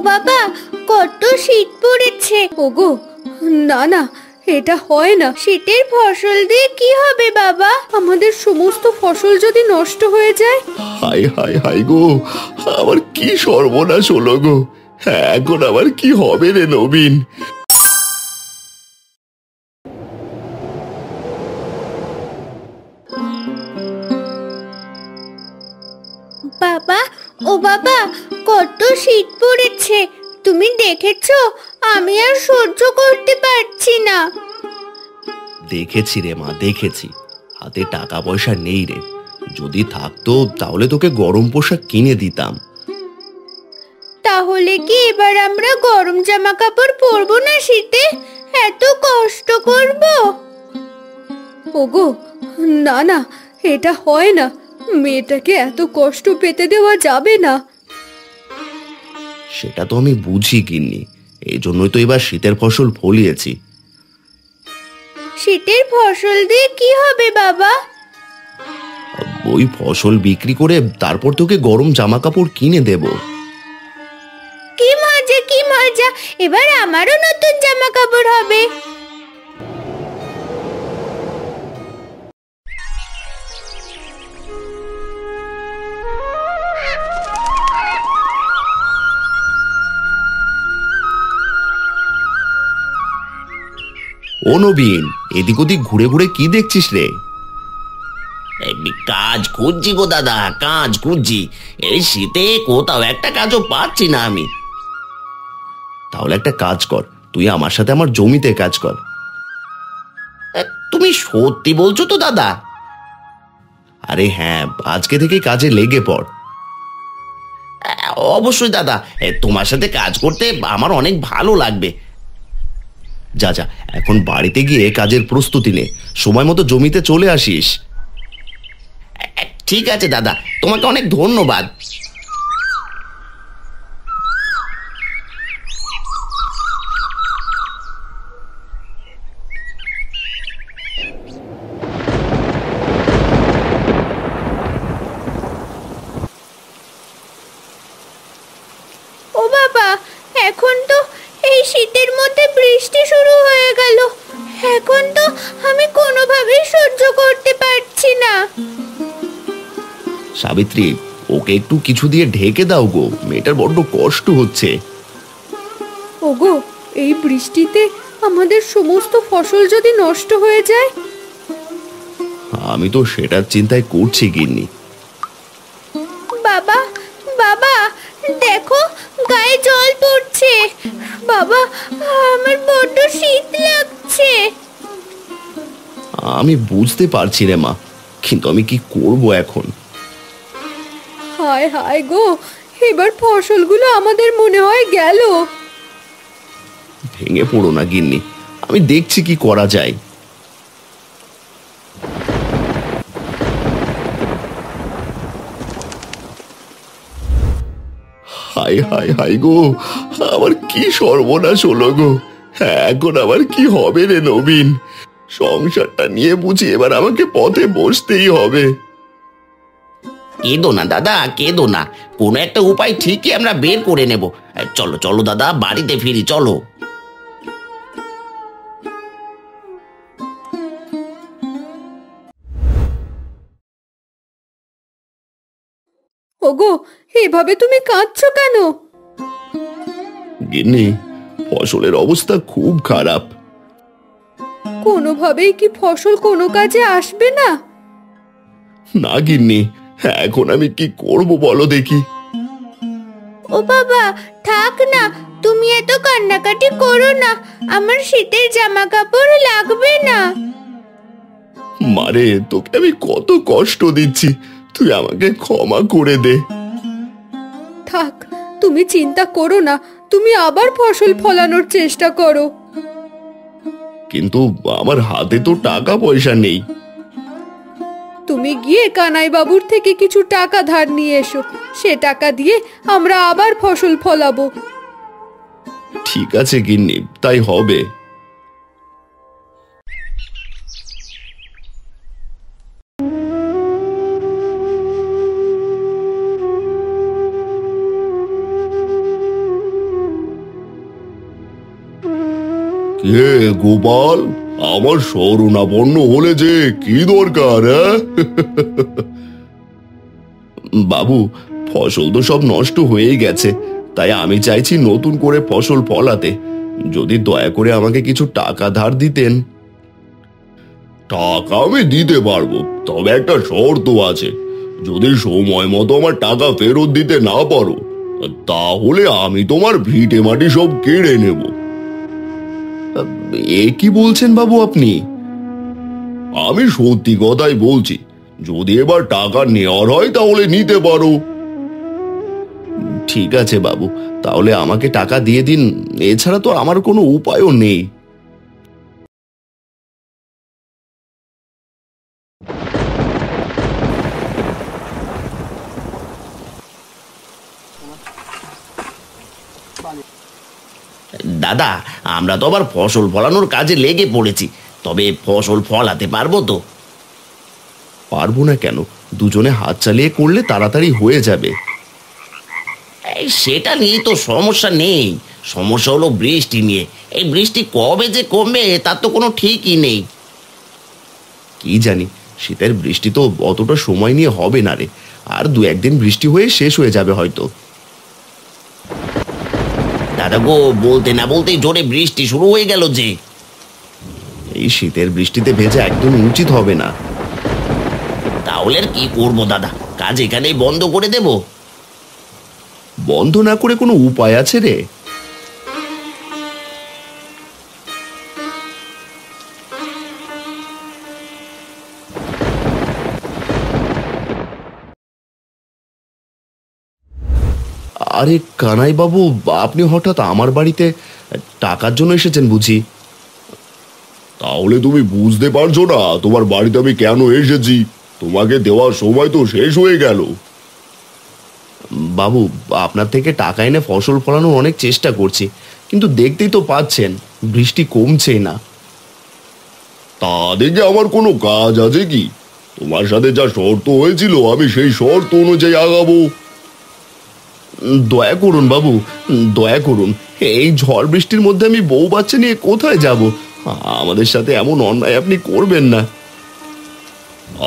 বাবা, কত শীত পড়েছে। ওগো, না না, এটা হয় না। শীতের ফসল দিয়ে কি হবে বাবা? আমাদের সমস্ত ফসল যদি নষ্ট হয়ে যায়। হায় হায় হায় গো, আমার কি সর্বনাশ হলো গো। হ্যাঁ, এখন আবার কি হবে রে নবীন? বাবা, ও বাবা, কত শীত পড়েছে। তুমি দেখেছো? আমি আর সহ্য করতে পারছি না। দেখেছি রে মা, দেখেছি। হাতে টাকা পয়সা নেই রে। যদি থাকতো তাহলে তোকে গরম পোশাক কিনে দিতাম। তাহলে কি এবার আমরা গরম জামা কাপড় পরবো না শীতে? এত কষ্ট করব? ওগো, না না, এটা হয় না। মেয়েটাকে এত কষ্ট পেতে দেওয়া যাবে না। সেটা তো আমি বুঝি গিন্নি, এই জন্যই তো এবার শীতের ফসল ফলিয়েছি। শীতের ফসল দিয়ে কি হবে বাবা? ওই ফসল বিক্রি করে তারপর তোকে গরম জামা কাপড় কিনে দেব। কি মজা, কি মজা! এবার আমারও নতুন জামা কাপড় হবে। ও নবীন, এদিক ওদিক ঘুরে ঘুরে কি দেখছিস রে? কাজ খুঁজছি গো দাদা, কাজ খুঁজছি। এই শীতে কোথাও একটা কাজও পাচ্ছি না আমি। তাহলে একটা কাজ কর, তুই আমার সাথে আমার জমিতে কাজ কর। তুমি সত্যি বলছো তো দাদা? আরে হ্যাঁ, আজকে থেকে কাজে লেগে পড়। অবশ্যই দাদা, তোমার সাথে কাজ করতে আমার অনেক ভালো লাগবে। যা যা, এখন বাড়িতে গিয়ে কাজের প্রস্তুতি নে, সময় মতো জমিতে চলে আসিস। ঠিক আছে দাদা, তোমাকে অনেক ধন্যবাদ। ও বাবা, এখন তো এই শীতের মধ্যে বৃষ্টি শুরু হয়ে গেল। এখন তো আমি কোনোভাবেই সহ্য করতে পারছি না। সাবিত্রী, ওকে একটু কিছু দিয়ে ঢেকে দাও গো, মেয়েটার বড্ড কষ্ট হচ্ছে। ওগো, এই বৃষ্টিতে আমাদের সমস্ত ফসল যদি নষ্ট হয়ে যায়। আমি তো সেটার চিন্তায় করছি গিন্নি। বাবা, বাবা, দেখো গায়ে জল পড়ছে। বাবা, আমার বড্ড শীত লাগছে। আমি বুঝতে পারছি রে মা, কিন্তু আমি কি করব এখন? হায় হায় গো, এবার ফসলগুলো আমাদের মনে হয় গেল। ভেঙে পড়ো না গিন্নি, আমি দেখছি কি করা যায়। হায় হায় হায় গো, আমার কি সর্বনাশ হলো গো। হ্যাঁ, এখন আবার কি হবে রে নবীন? সংসারটা নিয়ে বুঝি এবার আমাকে পথে বসতেই হবে। কেঁদো না দাদা, কেঁদো না। কোনো একটা উপায় ঠিকই আমরা বের করে নেব। চলো চলো দাদা, বাড়িতে ফিরি, চলো। ওগো, এভাবে তুমি কাঁদছো কেন? গিন্নি, ফসলের অবস্থা খুব খারাপ। কোনোভাবেই কি ফসল কোনো কাজে আসবে না? না গিন্নি, এখন আমি কি করব বলো দেখি। ও বাবা, থাক না, তুমি এত কান্নাকাটি করো না। আমার শীতের জামা কাপড় লাগবে না। মারে, তোকে আমি কত কষ্ট দিচ্ছি, তুই আমাকে ক্ষমা করে দে। থাক, তুমি চিন্তা করো না, তুমি আবার ফসল ফলানোর চেষ্টা করো। কিন্তু আমার হাতে তো টাকা পয়সা নেই। তুমি গিয়ে কানাই বাবুর থেকে কিছু টাকা ধার নিয়ে এসো। সে টাকা দিয়ে আমরা আবার ফসল ফলাবো। ঠিক আছে গিন্নি, তাই হবে। কে গোপাল, আমার শরণাপন্ন হলে যে কি দরকার? বাবু, ফসল তো সব নষ্ট হয়েই গেছে, তাই আমি চাইছি নতুন করে ফসল ফলাতে। যদি দয়া করে আমাকে কিছু টাকা ধার দিতেন। টাকা আমি দিতে পারবো, তবে একটা শর্ত আছে। যদি সময় মতো আমার টাকা ফেরত দিতে না পারো, তাহলে আমি তোমার ভিটে মাটি সব কেড়ে নেব। এ কি বলছেন বাবু আপনি? আমি সত্যি কথাই বলছি। যদি এবার টাকা নেওয়ার হয় তাহলে নিতে পারো। ঠিক আছে বাবু, তাহলে আমাকে টাকা দিয়ে দিন। এছাড়া তো আমার কোনো উপায়ও নেই। দাদা, আমরা তো আবার ফসল ফলানোর কাজে লেগে পড়েছি, তবে ফসল ফলাতে পারবো তো? পারবো না কেন? দুজনে হাত চালিয়ে করলে তাড়াতাড়ি হয়ে যাবে। সেটা নিয়ে তো সমস্যা নেই। সমস্যা হলো বৃষ্টি নিয়ে। এই বৃষ্টি কবে যে কমবে তার তো কোনো ঠিকই নেই। কি জানি, শীতের বৃষ্টি তো অতটা সময় নিয়ে হবে না রে। আর দু একদিন বৃষ্টি হয়ে শেষ হয়ে যাবে হয়তো। দাদা গো, বলতে না বলতেই জোরে বৃষ্টি শুরু হয়ে গেল যে। এই শীতের বৃষ্টিতে ভেজা একদম উচিত হবে না। তাহলে আর কি করবো দাদা, কাজ এখানেই বন্ধ করে দেব? বন্ধ না করে কোনো উপায় আছে রে? আরে কানাই বাবু, আপনি হঠাৎ আমার বাড়িতে টাকার জন্য এসেছেন বুঝি? তাহলে তুমি বুঝতে পারছো না তোমার বাড়িতে আমি কেন এসেছি? তোমাকে দেওয়ার সময় তো শেষ হয়ে গেল। বাবু, আপনার থেকে টাকা এনে ফসল ফলানোর অনেক চেষ্টা করছি, কিন্তু দেখতেই তো পাচ্ছেন বৃষ্টি কমছেই না। তা দেখে আমার কোনো কাজ আছে কি? তোমার সাথে যা শর্ত হয়েছিল আমি সেই শর্ত অনুযায়ী আগাবো। দয়া করুন বাবু, দয়া করুন। এই ঝড় বৃষ্টির মধ্যে আমি বউ বাচ্চা নিয়ে কোথায় যাব? আমাদের সাথে এমন অন্যায় আপনি করবেন না।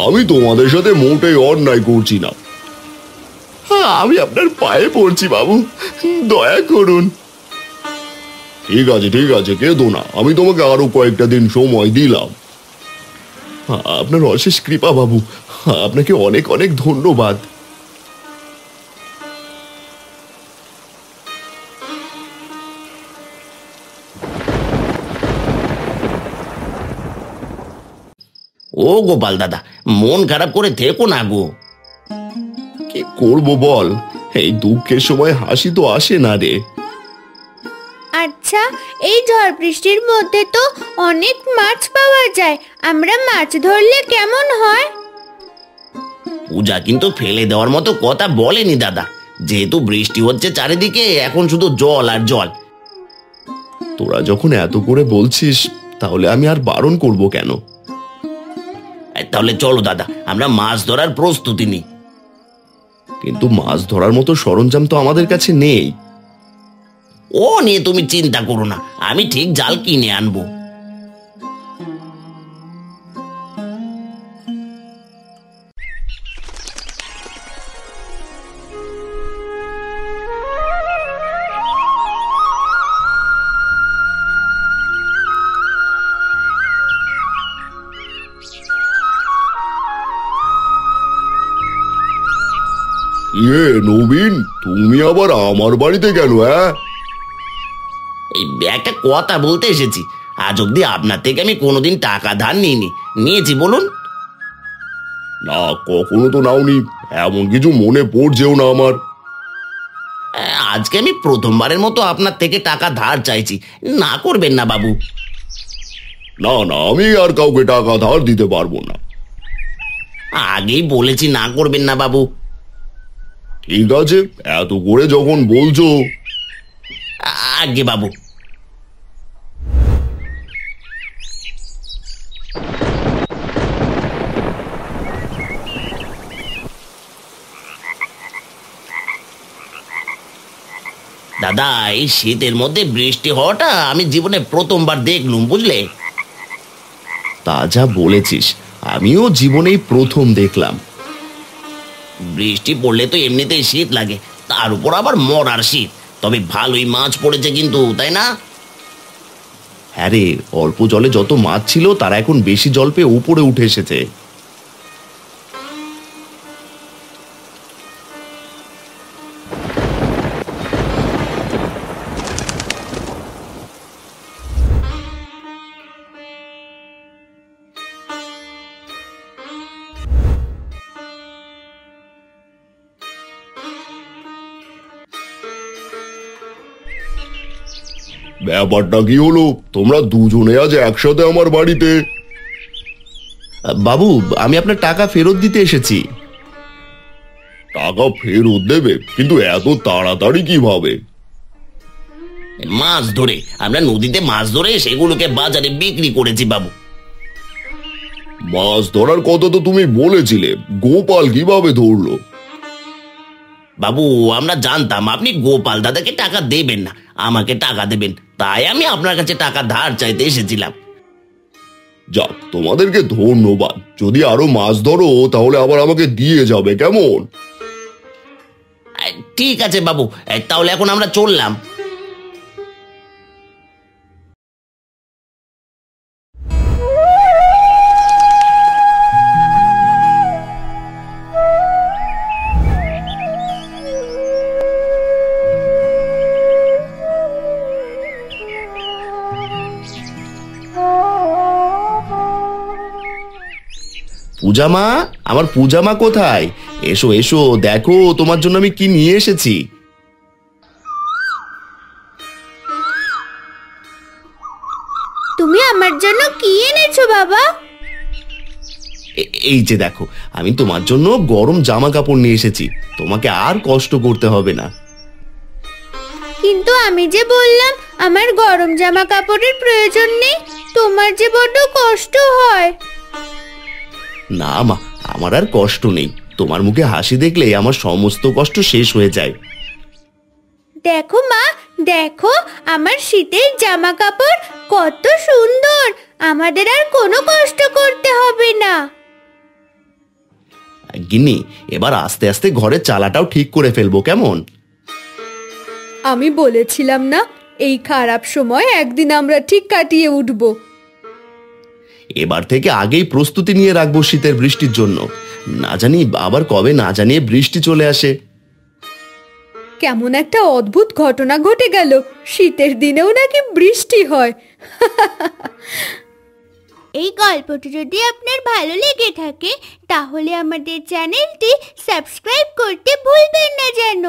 আমি তোমাদের সাথে মোটেই অন্যায় করছি না। আমি আপনার পায়ে পড়ছি বাবু, দয়া করুন। ঠিক আছে ঠিক আছে, কেঁদো না। আমি তোমাকে আরো কয়েকটা দিন সময় দিলাম। আপনার অশেষ কৃপা বাবু, আপনাকে অনেক অনেক ধন্যবাদ। ও গোপাল দাদা, মন খারাপ করে থেকো না গো। কি করব বল, এই দুঃখের সময় হাসি তো আসে না রে। আচ্ছা, এই ঝড় বৃষ্টির মধ্যে তো অনেক মাছ পাওয়া যায়, আমরা মাছ ধরলে কেমন হয়? পূজা কিন্তু ফেলে দেওয়ার মতো কথা বলেনি দাদা। যেহেতু বৃষ্টি হচ্ছে চারিদিকে, এখন শুধু জল আর জল। তোরা যখন এত করে বলছিস, তাহলে আমি আর বারণ করব কেন? তাহলে চলো দাদা, আমরা মাছ ধরার প্রস্তুতি নিই। কিন্তু মাছ ধরার মতো সরঞ্জাম তো আমাদের কাছে নেই। ও নিয়ে তুমি চিন্তা করো না, আমি ঠিক জাল কিনে আনবো। নবীন, তুমি আবার আমার বাড়িতে কেন? এই একটা কথা বলতে এসেছি। আজ অব্দি আপনার থেকে আমি কোনোদিন টাকা ধার নিইনি। নিয়েছি বলুন? না, কখনো তো নাওনি। এমন কিছু মনে পড়ছেও না আমার। আজকে আমি প্রথমবারের মতো আপনার থেকে টাকা ধার চাইছি, না করবেন না বাবু? না না, আমি আর কাউকে টাকা ধার দিতে পারবো না। আগেই বলেছি না করবেন না বাবু। ঠিক আছে, এত করে যখন বলছো। আগে বাবু। দাদা, এই শীতের মধ্যে বৃষ্টি হওয়াটা আমি জীবনে প্রথমবার দেখলুম, বুঝলে? তা যা বলেছিস, আমিও জীবনেই প্রথম দেখলাম। বৃষ্টি পড়লে তো এমনিতেই শীত লাগে, তার উপর আবার মরার শীত। তবে ভালোই মাছ পড়েছে কিন্তু, তাই না? হ্যাঁ রে, অল্প জলে যত মাছ ছিল তারা এখন বেশি জল পেয়ে উপরে উঠে এসেছে। ব্যাপারটা কি হলো? তোমরা দুজনে আজ একসাথে আমার বাড়িতে? বাবু, আমি আপনার টাকা ফেরত দিতে এসেছি। টাকা ফেরত দেবে? কিন্তু এত তাড়াতাড়ি কিভাবে? মাছ ধরে, আমরা নদীতে মাছ ধরে সেগুলোকে বাজারে বিক্রি করেছি বাবু। মাছ ধরার কথা তো তুমি বলেছিলে, গোপাল কিভাবে ধরলো? বাবু, আমরা জানতাম আপনি গোপাল দাদাকে টাকা দেবেন না, আমাকে টাকা দেবেন, তাই আমি আপনার কাছে টাকা ধার চাইতে এসেছিলাম। যাক, তোমাদেরকে ধন্যবাদ। যদি আরো মাছ ধরো তাহলে আবার আমাকে দিয়ে যাবে, কেমন? ঠিক আছে বাবু, তাহলে এখন আমরা চললাম। পূজামা, আমার পূজামা কোথায়? এসো এসো, দেখো তোমার জন্য আমি কি নিয়ে এসেছি। তুমি আমার জন্য কি এনেছো বাবা? এই যে দেখো, আমি তোমার জন্য গরম জামা কাপড় নিয়ে এসেছি, তোমাকে আর কষ্ট করতে হবে না। কিন্তু আমি যে বললাম আমার গরম জামা কাপড়ের প্রয়োজন নেই, তোমার যে বড্ড কষ্ট হয়। না মা, আমার আর কষ্ট নেই। তোমার মুখে হাসি দেখলে আমার সমস্ত কষ্ট শেষ হয়ে যায়। দেখো মা, দেখো আমার শীতের জামা কাপড় কত সুন্দর, আমাদের আর কোনো কষ্ট করতে হবে না। গিন্নি, এবার আস্তে আস্তে ঘরের চালাটাও ঠিক করে ফেলবো, কেমন? আমি বলেছিলাম না, এই খারাপ সময় একদিন আমরা ঠিক কাটিয়ে উঠব। এবার থেকে আগেই প্রস্তুতি নিয়ে রাখবো শীতের বৃষ্টির জন্য। না জানি আবার কবে না জানিয়ে বৃষ্টি চলে আসে। কেমন একটা অদ্ভুত ঘটনা ঘটে গেল, শীতের দিনেও নাকি বৃষ্টি হয়। এই গল্পটি যদি আপনার ভালো লেগে থাকে তাহলে আমাদের চ্যানেলটি সাবস্ক্রাইব করতে ভুলবেন না যেন।